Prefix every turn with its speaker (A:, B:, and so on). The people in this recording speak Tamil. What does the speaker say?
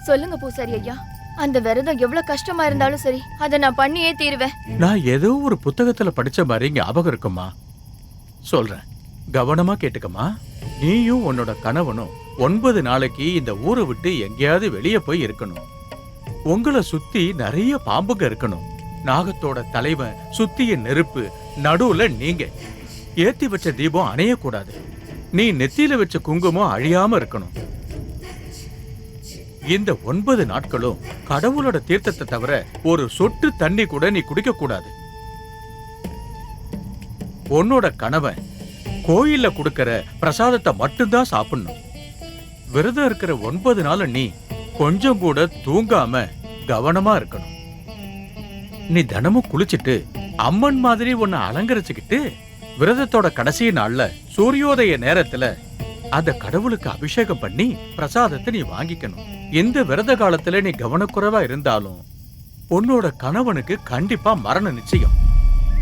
A: சொல்லுங்க பூசாரி ஐயா, அந்த விரதம் எவ்வளவு கஷ்டமா இருந்தாலும் சரி, அதை நான் பண்ணியே தீருவேன்.
B: நான் ஏதோ ஒரு புத்தகத்துல படிச்ச மாதிரி ஞாபகம் இருக்குமா? சொல்றேன், கவனமா கேட்டுக்கமா. நீயும் உன்னோட கணவனும் 9 நாளைக்கு இந்த ஊரை விட்டு எங்கேயாவது வெளியே போய் இருக்கணும். உங்களை சுத்தி நிறைய பாம்புங்க இருக்கணும். நாகத்தோட தலைவன் சுத்திய நெருப்பு, நடுவுல நீங்க. ஏத்தி வச்ச தீபம் அணையக்கூடாது. நீ நெத்தியில வச்ச குங்குமம் அழியாம இருக்கணும். இந்த 9 நாட்களும் கடவுளோட தீர்த்தத்தை தவிர ஒரு சொட்டு தண்ணி கூட நீ குடிக்க கூடாது. உன்னோட கணவன் கோயில்ல கொடுக்கிற பிரசாதத்தை மட்டும்தான் சாப்பிடணும். விரதம் இருக்கிற 9 நாள் நீ கொஞ்சம் கூட தூங்காம கவனமா இருக்கணும். நீ தினமும் குளிச்சுட்டு அம்மன் மாதிரி உன்னை அலங்கரிச்சுக்கிட்டு விரதத்தோட கடைசி நாள்ல சூரியோதய நேரத்துல அந்த கடவுளுக்கு அபிஷேகம் பண்ணி பிரசாதத்தை நீ வாங்கிக்கணும். இந்த விரத காலத்துல நீ கவனக்குறைவா இருந்தாலும் உன்னோட கணவனுக்கு கண்டிப்பா மரண நிச்சயம்.